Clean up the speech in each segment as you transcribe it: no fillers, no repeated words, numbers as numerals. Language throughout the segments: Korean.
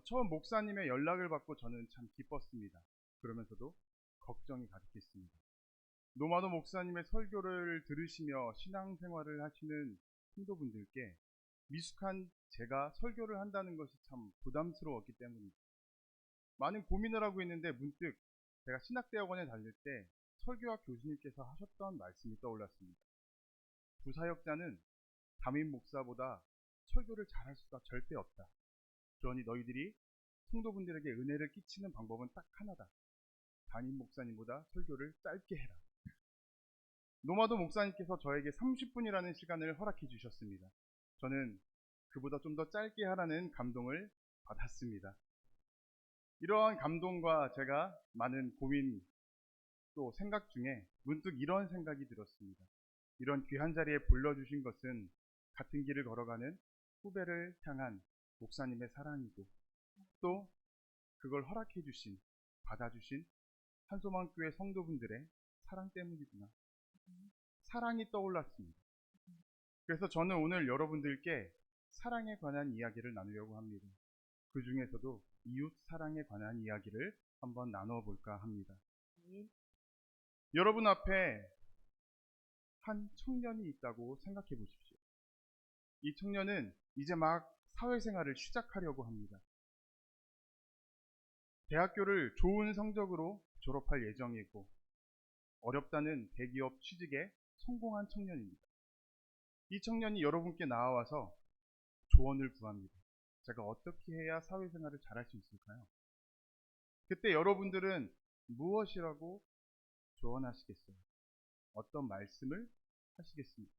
처음 목사님의 연락을 받고 저는 참 기뻤습니다. 그러면서도 걱정이 가득했습니다. 노마도 목사님의 설교를 들으시며 신앙생활을 하시는 성도분들께 미숙한 제가 설교를 한다는 것이 참 부담스러웠기 때문입니다. 많은 고민을 하고 있는데 문득 제가 신학대학원에 다닐 때 설교학 교수님께서 하셨던 말씀이 떠올랐습니다. 부사역자는 담임 목사보다 설교를 잘할 수가 절대 없다. 그러니 너희들이 성도분들에게 은혜를 끼치는 방법은 딱 하나다. 담임 목사님보다 설교를 짧게 해라. 노마도 목사님께서 저에게 30분이라는 시간을 허락해 주셨습니다. 저는 그보다 좀 더 짧게 하라는 감동을 받았습니다. 이러한 감동과 제가 많은 고민 또 생각 중에 문득 이런 생각이 들었습니다. 이런 귀한 자리에 불러주신 것은 같은 길을 걸어가는 후배를 향한 목사님의 사랑이고 또 그걸 허락해 주신, 받아주신 한소망교회 성도분들의 사랑 때문이구나. 사랑이 떠올랐습니다. 그래서 저는 오늘 여러분들께 사랑에 관한 이야기를 나누려고 합니다. 그 중에서도 이웃 사랑에 관한 이야기를 한번 나눠볼까 합니다. 여러분 앞에 한 청년이 있다고 생각해 보십시오. 이 청년은 이제 막 사회생활을 시작하려고 합니다. 대학교를 좋은 성적으로 졸업할 예정이고 어렵다는 대기업 취직에 성공한 청년입니다. 이 청년이 여러분께 나와서 조언을 구합니다. 제가 어떻게 해야 사회생활을 잘할 수 있을까요? 그때 여러분들은 무엇이라고 조언하시겠어요? 어떤 말씀을 하시겠습니까?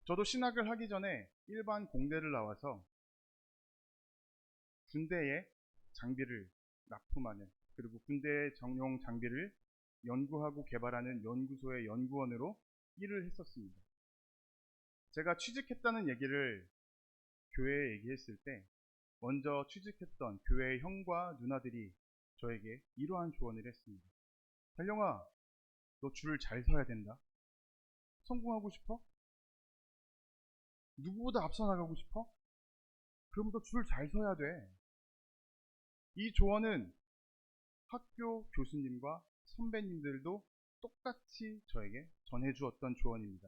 저도 신학을 하기 전에 일반 공대를 나와서 군대에 장비를 납품하는, 그리고 군대 정용 장비를 연구하고 개발하는 연구소의 연구원으로 일을 했었습니다. 제가 취직했다는 얘기를 교회에 얘기했을 때 먼저 취직했던 교회의 형과 누나들이 저에게 이러한 조언을 했습니다. 달령아, 너 줄을 잘 서야 된다. 성공하고 싶어? 누구보다 앞서 나가고 싶어? 그럼 너 줄을 잘 서야 돼. 이 조언은 학교 교수님과 선배님들도 똑같이 저에게 전해주었던 조언입니다.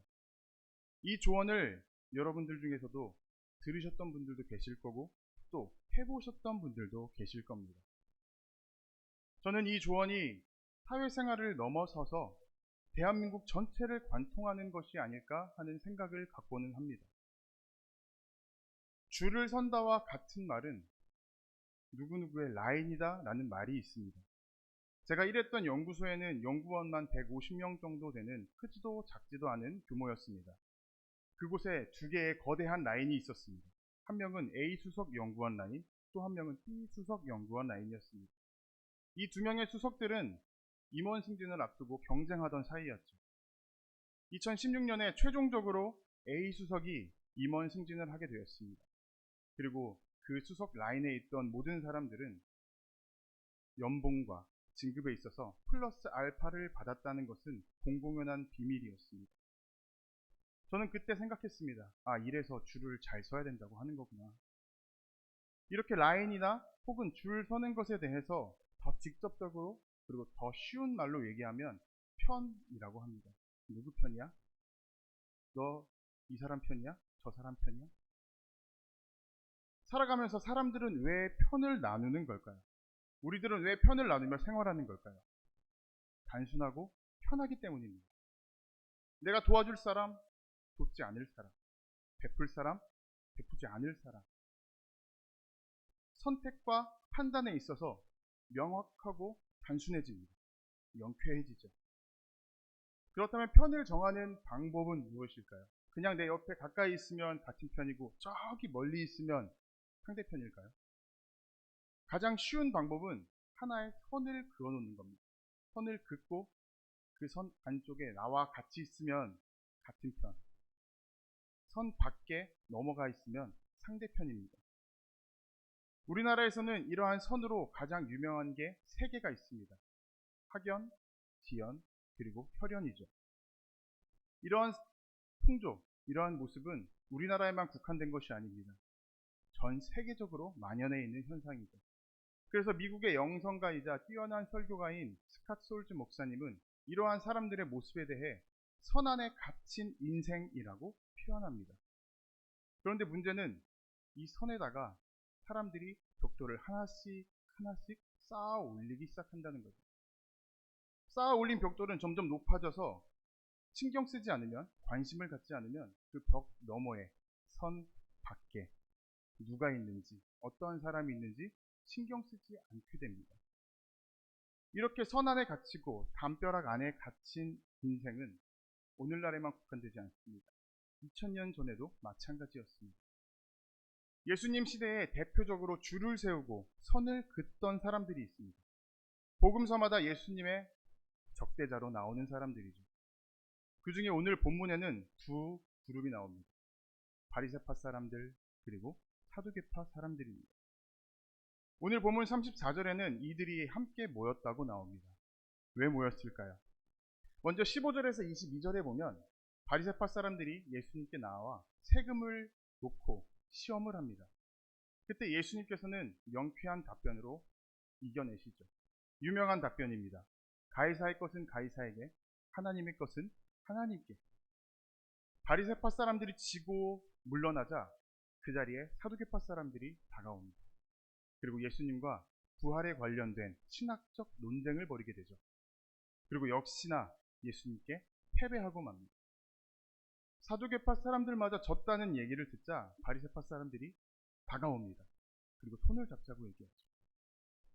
이 조언을 여러분들 중에서도 들으셨던 분들도 계실 거고 또 해보셨던 분들도 계실 겁니다. 저는 이 조언이 사회생활을 넘어서서 대한민국 전체를 관통하는 것이 아닐까 하는 생각을 갖고는 합니다. 줄을 선다와 같은 말은 누구누구의 라인이다 라는 말이 있습니다. 제가 일했던 연구소에는 연구원만 150명 정도 되는 크지도 작지도 않은 규모였습니다. 그곳에 두 개의 거대한 라인이 있었습니다. 한 명은 A 수석 연구원 라인, 또 한 명은 B 수석 연구원 라인이었습니다. 이 두 명의 수석들은 임원 승진을 앞두고 경쟁하던 사이였죠. 2016년에 최종적으로 A 수석이 임원 승진을 하게 되었습니다. 그리고 그 수석 라인에 있던 모든 사람들은 연봉과 진급에 있어서 플러스 알파를 받았다는 것은 공공연한 비밀이었습니다. 저는 그때 생각했습니다. 아, 이래서 줄을 잘 서야 된다고 하는 거구나. 이렇게 라인이나 혹은 줄 서는 것에 대해서 더 직접적으로 그리고 더 쉬운 말로 얘기하면 편이라고 합니다. 누구 편이야? 너 이 사람 편이야? 저 사람 편이야? 살아가면서 사람들은 왜 편을 나누는 걸까요? 우리들은 왜 편을 나누며 생활하는 걸까요? 단순하고 편하기 때문입니다. 내가 도와줄 사람, 돕지 않을 사람, 베풀 사람, 베푸지 않을 사람. 선택과 판단에 있어서 명확하고 단순해집니다. 명쾌해지죠. 그렇다면 편을 정하는 방법은 무엇일까요? 그냥 내 옆에 가까이 있으면 같은 편이고 저기 멀리 있으면 상대편일까요? 가장 쉬운 방법은 하나의 선을 그어놓는 겁니다. 선을 긋고 그 선 안쪽에 나와 같이 있으면 같은 편, 선 밖에 넘어가 있으면 상대편입니다. 우리나라에서는 이러한 선으로 가장 유명한 게 세 개가 있습니다. 학연, 지연, 그리고 혈연이죠. 이러한 풍조, 이러한 모습은 우리나라에만 국한된 것이 아닙니다. 전 세계적으로 만연해 있는 현상이죠. 그래서 미국의 영성가이자 뛰어난 설교가인 스캇 솔즈 목사님은 이러한 사람들의 모습에 대해 선안에 갇힌 인생이라고 표현합니다. 그런데 문제는 이 선에다가 사람들이 벽돌을 하나씩 하나씩 쌓아 올리기 시작한다는 거죠. 쌓아 올린 벽돌은 점점 높아져서 신경 쓰지 않으면, 관심을 갖지 않으면 그 벽 너머에, 선 밖에 누가 있는지, 어떠한 사람이 있는지 신경 쓰지 않게 됩니다. 이렇게 선 안에 갇히고 담벼락 안에 갇힌 인생은 오늘날에만 국한되지 않습니다. 2000년 전에도 마찬가지였습니다. 예수님 시대에 대표적으로 줄을 세우고 선을 긋던 사람들이 있습니다. 복음서마다 예수님의 적대자로 나오는 사람들이죠. 그 중에 오늘 본문에는 두 그룹이 나옵니다. 바리새파 사람들, 그리고 사두개파 사람들입니다. 오늘 본문 34절에는 이들이 함께 모였다고 나옵니다. 왜 모였을까요? 먼저 15절에서 22절에 보면 바리새파 사람들이 예수님께 나와 세금을 놓고 시험을 합니다. 그때 예수님께서는 명쾌한 답변으로 이겨내시죠. 유명한 답변입니다. 가이사의 것은 가이사에게, 하나님의 것은 하나님께. 바리새파 사람들이 지고 물러나자 그 자리에 사두개파 사람들이 다가옵니다. 그리고 예수님과 부활에 관련된 신학적 논쟁을 벌이게 되죠. 그리고 역시나 예수님께 패배하고 맙니다. 사두개파 사람들마저 졌다는 얘기를 듣자 바리새파 사람들이 다가옵니다. 그리고 손을 잡자고 얘기하죠.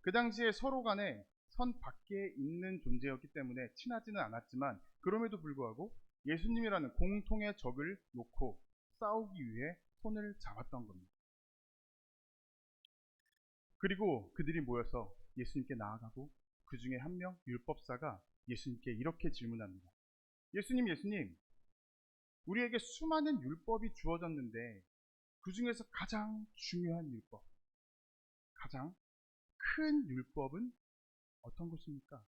그 당시에 서로 간에 선 밖에 있는 존재였기 때문에 친하지는 않았지만 그럼에도 불구하고 예수님이라는 공통의 적을 놓고 싸우기 위해 손을 잡았던 겁니다. 그리고 그들이 모여서 예수님께 나아가고 그 중에 한 명 율법사가 예수님께 이렇게 질문합니다. 예수님, 우리에게 수많은 율법이 주어졌는데 그 중에서 가장 중요한 율법, 가장 큰 율법은 어떤 것입니까?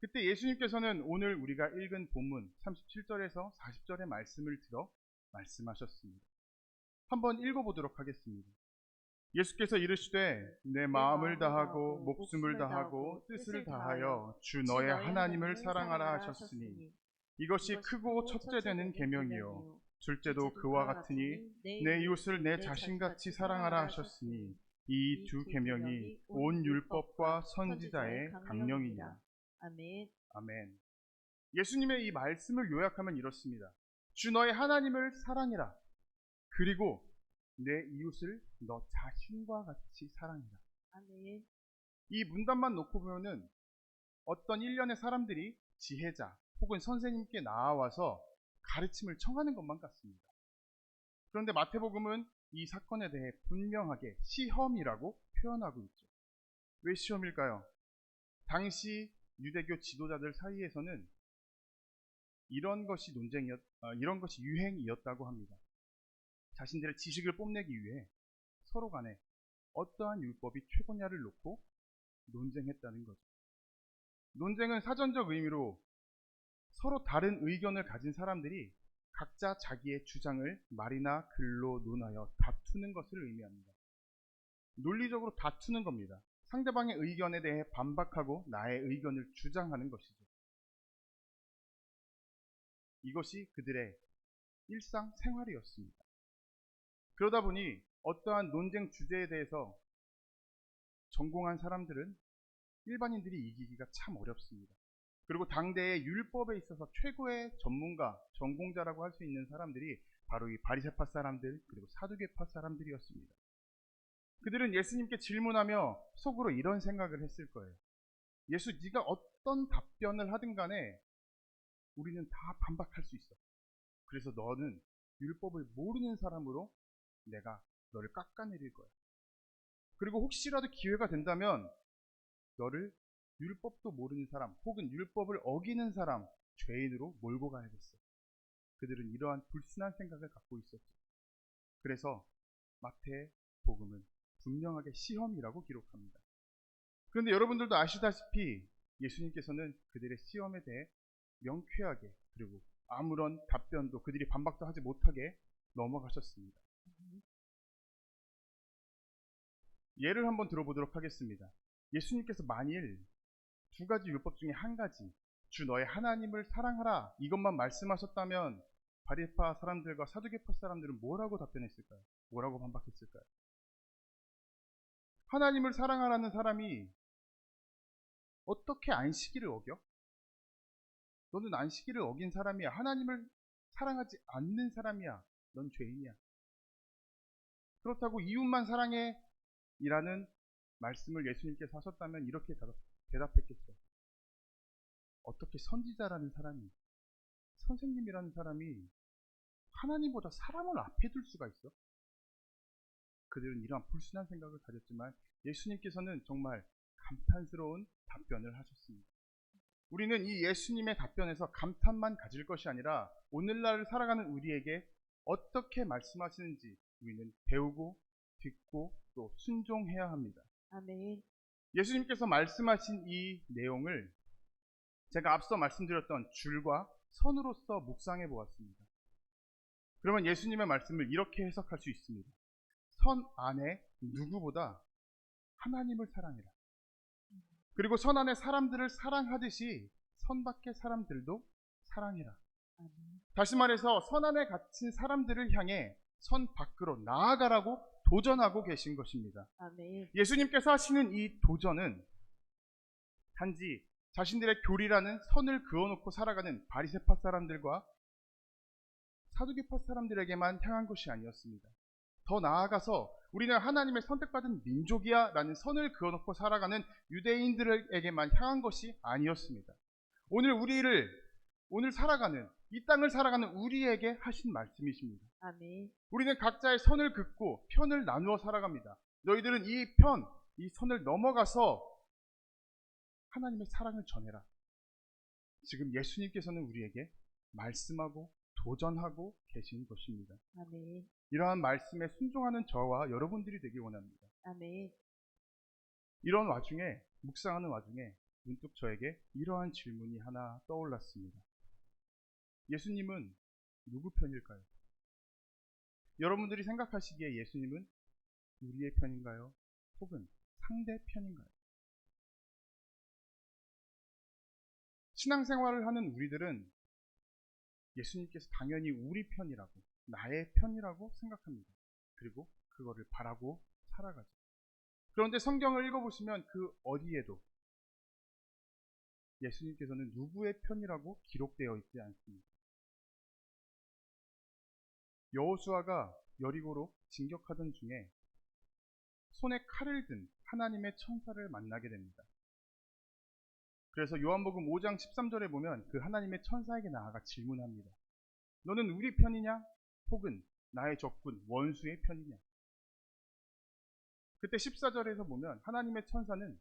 그때 예수님께서는 오늘 우리가 읽은 본문 37절에서 40절의 말씀을 들어 말씀하셨습니다. 한번 읽어보도록 하겠습니다. 예수께서 이르시되 내 마음을 다하고 목숨을 다하고 뜻을 다하여 주 너의 하나님을 사랑하라 하셨으니 이것이 크고 첫째 되는 계명이요 둘째도 그와 같으니 내 이웃을 내 자신같이 사랑하라 하셨으니 이 두 계명이 온 율법과 선지자의 강령이니라. 아멘. 예수님의 이 말씀을 요약하면 이렇습니다. 주 너의 하나님을 사랑해라. 그리고 내 이웃을 너 자신과 같이 사랑해라. 아멘. 이 문단만 놓고 보면은 어떤 일련의 사람들이 지혜자 혹은 선생님께 나와서 가르침을 청하는 것만 같습니다. 그런데 마태복음은 이 사건에 대해 분명하게 시험이라고 표현하고 있죠. 왜 시험일까요? 당시 유대교 지도자들 사이에서는 이런 것이 유행이었다고 합니다. 자신들의 지식을 뽐내기 위해 서로 간에 어떠한 율법이 최고냐를 놓고 논쟁했다는 거죠. 논쟁은 사전적 의미로 서로 다른 의견을 가진 사람들이 각자 자기의 주장을 말이나 글로 논하여 다투는 것을 의미합니다. 논리적으로 다투는 겁니다. 상대방의 의견에 대해 반박하고 나의 의견을 주장하는 것이죠. 이것이 그들의 일상생활이었습니다. 그러다 보니 어떠한 논쟁 주제에 대해서 전공한 사람들은 일반인들이 이기기가 참 어렵습니다. 그리고 당대의 율법에 있어서 최고의 전문가, 전공자라고 할 수 있는 사람들이 바로 이 바리새파 사람들 그리고 사두개파 사람들이었습니다. 그들은 예수님께 질문하며 속으로 이런 생각을 했을 거예요. 예수, 네가 어떤 답변을 하든 간에 우리는 다 반박할 수 있어. 그래서 너는 율법을 모르는 사람으로 내가 너를 깎아내릴 거야. 그리고 혹시라도 기회가 된다면 너를 율법도 모르는 사람 혹은 율법을 어기는 사람, 죄인으로 몰고 가야겠어. 그들은 이러한 불순한 생각을 갖고 있었죠. 그래서 마태복음은 분명하게 시험이라고 기록합니다. 그런데 여러분들도 아시다시피 예수님께서는 그들의 시험에 대해 명쾌하게 그리고 아무런 답변도 그들이 반박도 하지 못하게 넘어가셨습니다. 예를 한번 들어보도록 하겠습니다. 예수님께서 만일 두 가지 율법 중에 한 가지, 주 너의 하나님을 사랑하라, 이것만 말씀하셨다면 바리새파 사람들과 사두개파 사람들은 뭐라고 답변했을까요? 뭐라고 반박했을까요? 하나님을 사랑하라는 사람이 어떻게 안식일을 어겨? 너는 안식일을 어긴 사람이야. 하나님을 사랑하지 않는 사람이야. 넌 죄인이야. 그렇다고 이웃만 사랑해 이라는 말씀을 예수님께서 하셨다면 이렇게 대답했겠죠. 어떻게 선지자라는 사람이, 선생님이라는 사람이 하나님보다 사람을 앞에 둘 수가 있어? 그들은 이러한 불순한 생각을 가졌지만 예수님께서는 정말 감탄스러운 답변을 하셨습니다. 우리는 이 예수님의 답변에서 감탄만 가질 것이 아니라 오늘날을 살아가는 우리에게 어떻게 말씀하시는지 우리는 배우고 듣고 또 순종해야 합니다. 아멘. 예수님께서 말씀하신 이 내용을 제가 앞서 말씀드렸던 줄과 선으로서 묵상해 보았습니다. 그러면 예수님의 말씀을 이렇게 해석할 수 있습니다. 선 안에 누구보다 하나님을 사랑해라. 그리고 선 안에 사람들을 사랑하듯이 선 밖의 사람들도 사랑해라. 다시 말해서 선 안에 갇힌 사람들을 향해 선 밖으로 나아가라고 도전하고 계신 것입니다. 아멘. 예수님께서 하시는 이 도전은 단지 자신들의 교리라는 선을 그어놓고 살아가는 바리새파 사람들과 사두개파 사람들에게만 향한 것이 아니었습니다. 더 나아가서 우리는 하나님의 선택받은 민족이야 라는 선을 그어놓고 살아가는 유대인들에게만 향한 것이 아니었습니다. 오늘 살아가는 이 땅을 살아가는 우리에게 하신 말씀이십니다. 아멘. 우리는 각자의 선을 긋고 편을 나누어 살아갑니다. 너희들은 이 선을 넘어가서 하나님의 사랑을 전해라. 지금 예수님께서는 우리에게 말씀하고 도전하고 계신 것입니다. 아멘. 이러한 말씀에 순종하는 저와 여러분들이 되길 원합니다. 아멘. 이런 와중에 묵상하는 와중에 문득 저에게 이러한 질문이 하나 떠올랐습니다. 예수님은 누구 편일까요? 여러분들이 생각하시기에 예수님은 우리의 편인가요? 혹은 상대 편인가요? 신앙생활을 하는 우리들은 예수님께서 당연히 우리 편이라고, 나의 편이라고 생각합니다. 그리고 그거를 바라고 살아가죠. 그런데 성경을 읽어보시면 그 어디에도 예수님께서는 누구의 편이라고 기록되어 있지 않습니다. 여호수아가 여리고로 진격하던 중에 손에 칼을 든 하나님의 천사를 만나게 됩니다. 그래서 요한복음 5장 13절에 보면 그 하나님의 천사에게 나아가 질문합니다. 너는 우리 편이냐? 혹은 나의 적군 원수의 편이냐? 그때 14절에서 보면 하나님의 천사는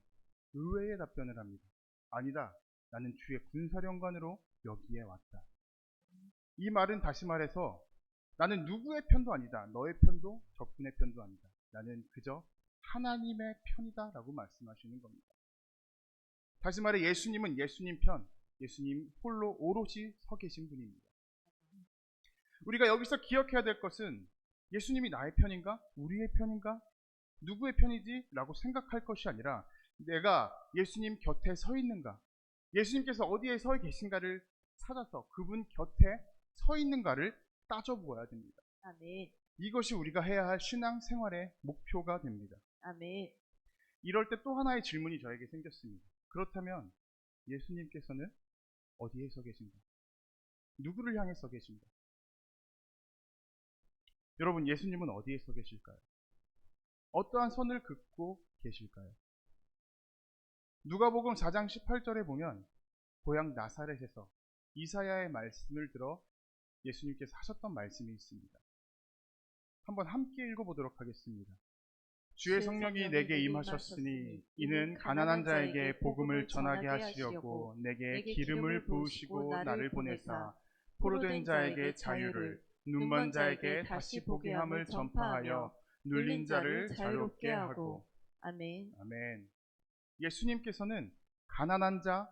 의외의 답변을 합니다. 아니다. 나는 주의 군사령관으로 여기에 왔다. 이 말은 다시 말해서 나는 누구의 편도 아니다. 너의 편도 적군의 편도 아니다. 나는 그저 하나님의 편이다 라고 말씀하시는 겁니다. 다시 말해 예수님은 예수님 편, 예수님 홀로 오롯이 서 계신 분입니다. 우리가 여기서 기억해야 될 것은 예수님이 나의 편인가? 우리의 편인가? 누구의 편이지? 라고 생각할 것이 아니라 내가 예수님 곁에 서 있는가? 예수님께서 어디에 서 계신가를 찾아서 그분 곁에 서 있는가를 따져보아야 됩니다. 아멘. 이것이 우리가 해야 할 신앙 생활의 목표가 됩니다. 아멘. 이럴 때 또 하나의 질문이 저에게 생겼습니다. 그렇다면 예수님께서는 어디에 서 계신가? 누구를 향해 서 계신가? 여러분, 예수님은 어디에 서 계실까요? 어떠한 선을 긋고 계실까요? 누가복음 4장 18절에 보면 고향 나사렛에서 이사야의 말씀을 들어 예수님께서 하셨던 말씀이 있습니다. 한번 함께 읽어보도록 하겠습니다. 주의 성령이 내게 임하셨으니 이는 가난한 자에게 복음을 전하게 하시려고 내게 기름을 부으시고 나를 보내사 포로된 자에게 자유를, 눈먼 자에게 다시 보게 함을 전파하여 눌린 자를 자유롭게 하고. 아멘. 아멘. 예수님께서는 가난한 자,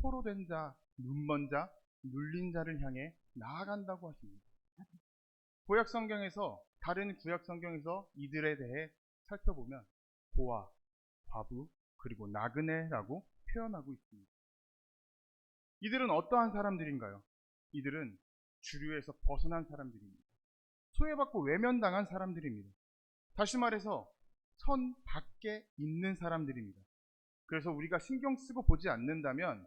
포로된 자, 눈먼 자, 눌린 자를 향해 나아간다고 하십니다. 구약 성경에서, 다른 구약 성경에서 이들에 대해 살펴보면 고아, 과부, 그리고 나그네라고 표현하고 있습니다. 이들은 어떠한 사람들인가요? 이들은 주류에서 벗어난 사람들입니다. 소외받고 외면당한 사람들입니다. 다시 말해서 선 밖에 있는 사람들입니다. 그래서 우리가 신경 쓰고 보지 않는다면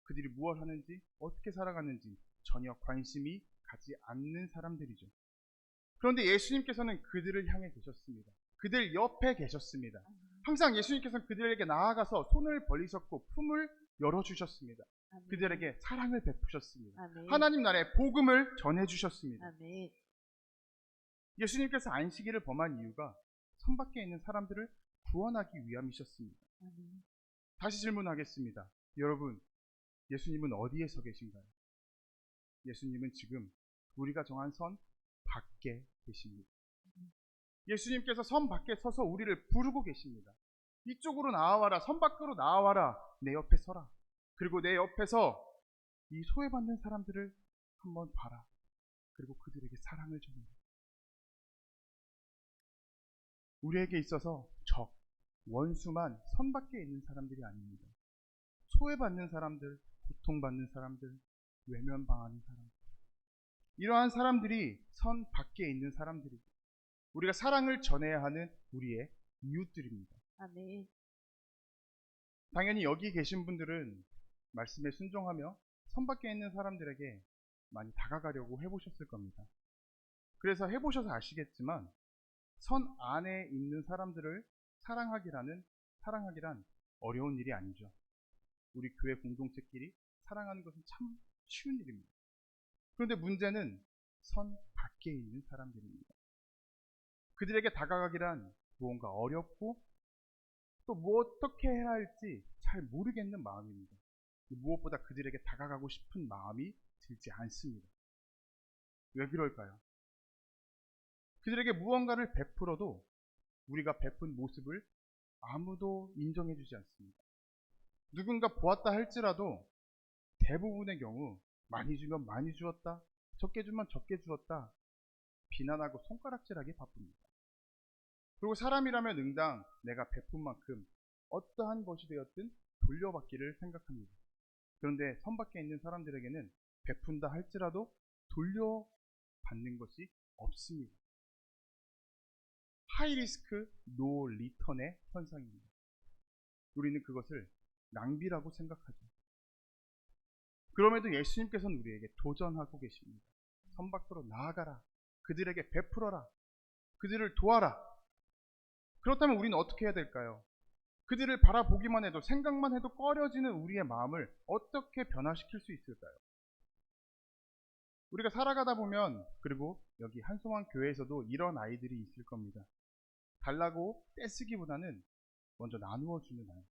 그들이 무엇 하는지, 어떻게 살아가는지 전혀 관심이 가지 않는 사람들이죠. 그런데 예수님께서는 그들을 향해 계셨습니다. 그들 옆에 계셨습니다. 항상 예수님께서는 그들에게 나아가서 손을 벌리셨고 품을 열어주셨습니다. 아멘. 그들에게 사랑을 베푸셨습니다. 아멘. 하나님 나라의 복음을 전해주셨습니다. 아멘. 예수님께서 안식일을 범한 이유가 선 밖에 있는 사람들을 구원하기 위함이셨습니다. 아멘. 다시 질문하겠습니다. 여러분, 예수님은 어디에 서 계신가요? 예수님은 지금 우리가 정한 선 밖에 계십니다. 예수님께서 선 밖에 서서 우리를 부르고 계십니다. 이쪽으로 나와라, 선 밖으로 나와라, 내 옆에 서라. 그리고 내 옆에서 이 소외받는 사람들을 한번 봐라. 그리고 그들에게 사랑을 전해라. 우리에게 있어서 적, 원수만 선 밖에 있는 사람들이 아닙니다. 소외받는 사람들, 고통받는 사람들, 외면당하는 사람들, 이러한 사람들이 선 밖에 있는 사람들이고 우리가 사랑을 전해야 하는 우리의 이웃들입니다. 아멘. 당연히 여기 계신 분들은 말씀에 순종하며 선 밖에 있는 사람들에게 많이 다가가려고 해보셨을 겁니다. 그래서 해보셔서 아시겠지만 선 안에 있는 사람들을 사랑하기란 어려운 일이 아니죠. 우리 교회 공동체끼리 사랑하는 것은 참 쉬운 일입니다. 그런데 문제는 선 밖에 있는 사람들입니다. 그들에게 다가가기란 무언가 어렵고 또 뭐 어떻게 해야 할지 잘 모르겠는 마음입니다. 무엇보다 그들에게 다가가고 싶은 마음이 들지 않습니다. 왜 그럴까요? 그들에게 무언가를 베풀어도 우리가 베푼 모습을 아무도 인정해주지 않습니다. 누군가 보았다 할지라도 대부분의 경우 많이 주면 많이 주었다, 적게 주면 적게 주었다, 비난하고 손가락질하기 바쁩니다. 그리고 사람이라면 응당 내가 베푼 만큼 어떠한 것이 되었든 돌려받기를 생각합니다. 그런데 선 밖에 있는 사람들에게는 베푼다 할지라도 돌려받는 것이 없습니다. 하이리스크 노 리턴의 현상입니다. 우리는 그것을 낭비라고 생각하죠. 그럼에도 예수님께서는 우리에게 도전하고 계십니다. 선 밖으로 나아가라. 그들에게 베풀어라. 그들을 도와라. 그렇다면 우리는 어떻게 해야 될까요? 그들을 바라보기만 해도, 생각만 해도 꺼려지는 우리의 마음을 어떻게 변화시킬 수 있을까요? 우리가 살아가다 보면, 그리고 여기 한송환 교회에서도 이런 아이들이 있을 겁니다. 달라고 떼쓰기보다는 먼저 나누어 주는 아이.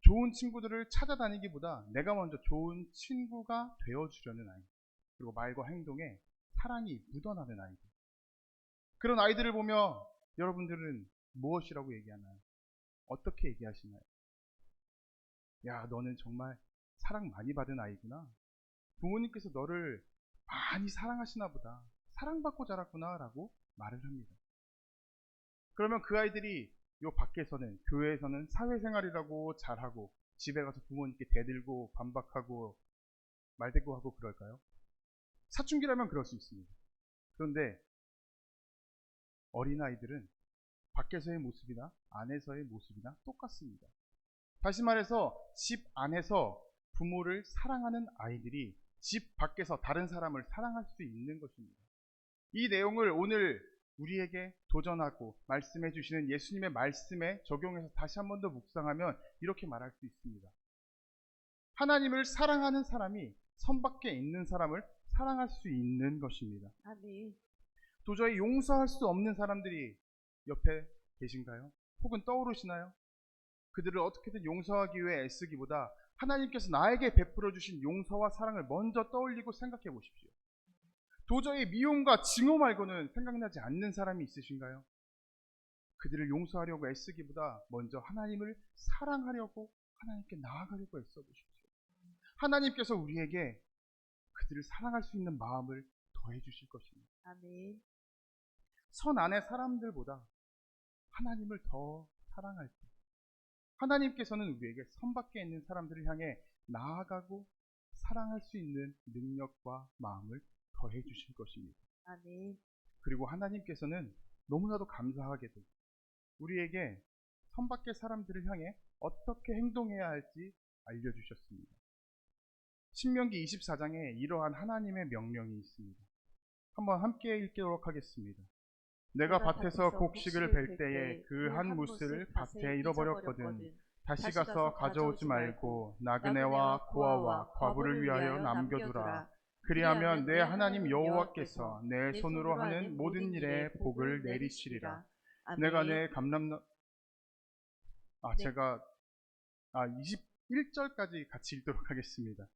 좋은 친구들을 찾아다니기보다 내가 먼저 좋은 친구가 되어주려는 아이. 그리고 말과 행동에 사랑이 묻어나는 아이들. 그런 아이들을 보며 여러분들은 무엇이라고 얘기하나요? 어떻게 얘기하시나요? 야, 너는 정말 사랑 많이 받은 아이구나. 부모님께서 너를 많이 사랑하시나 보다. 사랑받고 자랐구나 라고 말을 합니다. 그러면 그 아이들이 요 밖에서는, 교회에서는 사회생활이라고 잘하고 집에 가서 부모님께 대들고 반박하고 말대꾸하고 그럴까요? 사춘기라면 그럴 수 있습니다. 그런데 어린아이들은 밖에서의 모습이나 안에서의 모습이나 똑같습니다. 다시 말해서 집 안에서 부모를 사랑하는 아이들이 집 밖에서 다른 사람을 사랑할 수 있는 것입니다. 이 내용을 오늘 우리에게 도전하고 말씀해 주시는 예수님의 말씀에 적용해서 다시 한 번 더 묵상하면 이렇게 말할 수 있습니다. 하나님을 사랑하는 사람이 선 밖에 있는 사람을 사랑할 수 있는 것입니다. 아멘. 도저히 용서할 수 없는 사람들이 옆에 계신가요? 혹은 떠오르시나요? 그들을 어떻게든 용서하기 위해 애쓰기보다 하나님께서 나에게 베풀어 주신 용서와 사랑을 먼저 떠올리고 생각해 보십시오. 도저히 미움과 증오 말고는 생각나지 않는 사람이 있으신가요? 그들을 용서하려고 애쓰기보다 먼저 하나님을 사랑하려고, 하나님께 나아가려고 애써 보십시오. 하나님께서 우리에게 그들을 사랑할 수 있는 마음을 더해 주실 것입니다. 아멘. 선 안의 사람들보다 하나님을 더 사랑할 때 하나님께서는 우리에게 선 밖에 있는 사람들을 향해 나아가고 사랑할 수 있는 능력과 마음을 더해 주실 것입니다. 아멘. 그리고 하나님께서는 너무나도 감사하게도 우리에게 선 밖의 사람들을 향해 어떻게 행동해야 할지 알려주셨습니다. 신명기 24장에 이러한 하나님의 명령이 있습니다. 한번 함께 읽도록 하겠습니다. 내가 밭에서 곡식을 벨 때에 그 한 무스를 밭에 잃어버렸거든. 다시 가서 가져오지 말고 나그네와 고아와 과부를 위하여 남겨두라. 그리하면 내 하나님 여호와께서 내 손으로 하는 모든 일에 복을 내리시리라. 내가 내 감람나 제가 21절까지 같이 읽도록 하겠습니다.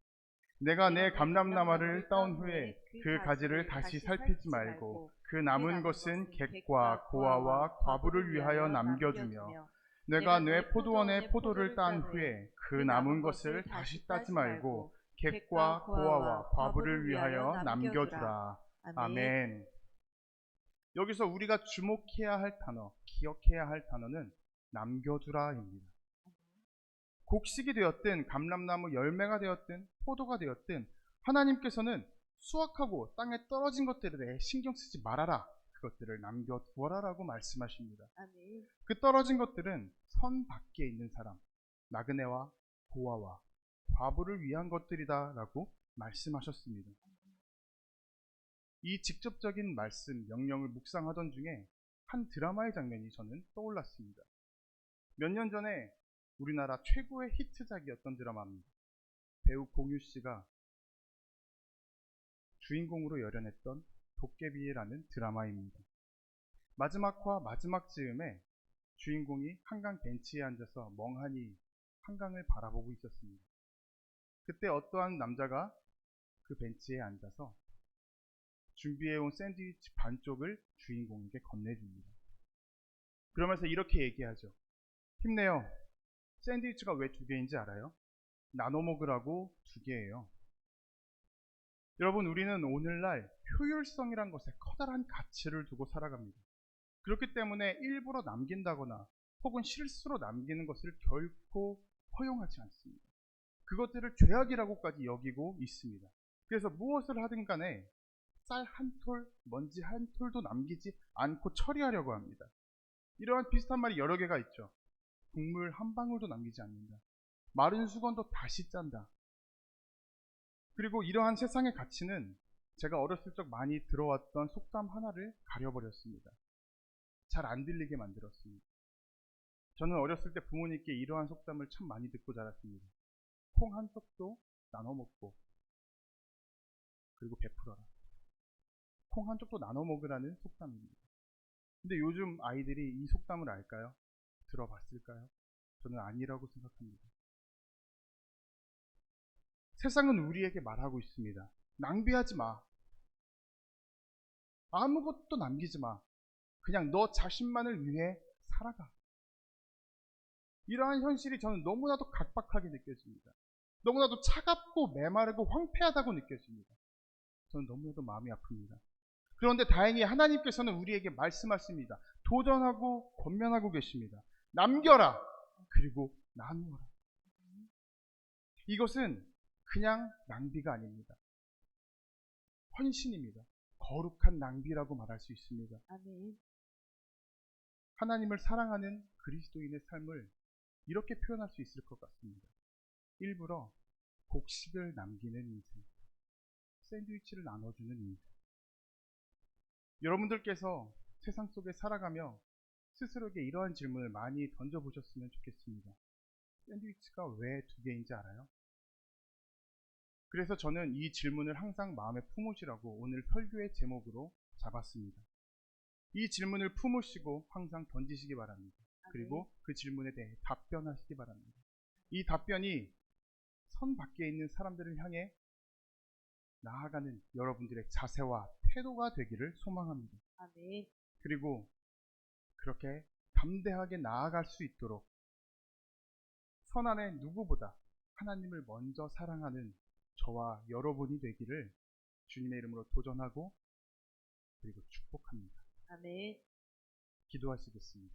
내가 내 감람나무를 따온 후에 그 가지를 다시 살피지 말고 그 남은 것은 객과 고아와 과부를 위하여 남겨주며 내가 내 포도원의 포도를 딴 후에 그 남은 것을 다시 따지 말고 객과 고아와 과부를 위하여 남겨두라. 아멘. 여기서 우리가 주목해야 할 단어, 기억해야 할 단어는 남겨두라입니다. 곡식이 되었든 감람나무 열매가 되었든 포도가 되었든 하나님께서는 수확하고 땅에 떨어진 것들에 대해 신경 쓰지 말아라. 그것들을 남겨두어라 라고 말씀하십니다. 아멘. 그 떨어진 것들은 선 밖에 있는 사람, 나그네와 고아와 과부를 위한 것들이다 라고 말씀하셨습니다. 이 직접적인 말씀, 명령을 묵상하던 중에 한 드라마의 장면이 저는 떠올랐습니다. 몇 년 전에 우리나라 최고의 히트작이었던 드라마입니다. 배우 공유 씨가 주인공으로 열연했던 도깨비라는 드라마입니다. 마지막화 마지막 즈음에 주인공이 한강 벤치에 앉아서 멍하니 한강을 바라보고 있었습니다. 그때 어떠한 남자가 그 벤치에 앉아서 준비해온 샌드위치 반쪽을 주인공에게 건네줍니다. 그러면서 이렇게 얘기하죠. 힘내요. 샌드위치가 왜 2개인지 알아요? 나눠 먹으라고 2개예요. 여러분, 우리는 오늘날 효율성이란 것에 커다란 가치를 두고 살아갑니다. 그렇기 때문에 일부러 남긴다거나 혹은 실수로 남기는 것을 결코 허용하지 않습니다. 그것들을 죄악이라고까지 여기고 있습니다. 그래서 무엇을 하든 간에 쌀 한 톨, 먼지 한 톨도 남기지 않고 처리하려고 합니다. 이러한 비슷한 말이 여러 개가 있죠. 국물 한 방울도 남기지 않는다. 마른 수건도 다시 짠다. 그리고 이러한 세상의 가치는 제가 어렸을 적 많이 들어왔던 속담 하나를 가려버렸습니다. 잘 안 들리게 만들었습니다. 저는 어렸을 때 부모님께 이러한 속담을 참 많이 듣고 자랐습니다. 콩 한 쪽도 나눠 먹고 그리고 베풀어라. 콩 한 쪽도 나눠 먹으라는 속담입니다. 근데 요즘 아이들이 이 속담을 알까요? 들어봤을까요? 저는 아니라고 생각합니다. 세상은 우리에게 말하고 있습니다. 낭비하지 마. 아무것도 남기지 마. 그냥 너 자신만을 위해 살아가. 이러한 현실이 저는 너무나도 각박하게 느껴집니다. 너무나도 차갑고 메마르고 황폐하다고 느껴집니다. 저는 너무나도 마음이 아픕니다. 그런데 다행히 하나님께서는 우리에게 말씀하십니다. 도전하고 권면하고 계십니다. 남겨라. 그리고 나누어라. 이것은 그냥 낭비가 아닙니다. 헌신입니다. 거룩한 낭비라고 말할 수 있습니다. 아멘. 하나님을 사랑하는 그리스도인의 삶을 이렇게 표현할 수 있을 것 같습니다. 일부러 곡식을 남기는 인생, 샌드위치를 나눠주는 인생. 여러분들께서 세상 속에 살아가며 스스로에게 이러한 질문을 많이 던져보셨으면 좋겠습니다. 샌드위치가 왜 2개인지 알아요? 그래서 저는 이 질문을 항상 마음에 품으시라고 오늘 설교의 제목으로 잡았습니다. 이 질문을 품으시고 항상 던지시기 바랍니다. 그리고 그 질문에 대해 답변하시기 바랍니다. 이 답변이 선 밖에 있는 사람들을 향해 나아가는 여러분들의 자세와 태도가 되기를 소망합니다. 아멘. 그리고 그렇게 담대하게 나아갈 수 있도록 선안의 누구보다 하나님을 먼저 사랑하는 저와 여러분이 되기를 주님의 이름으로 도전하고 그리고 축복합니다. 아멘. 기도하시겠습니다.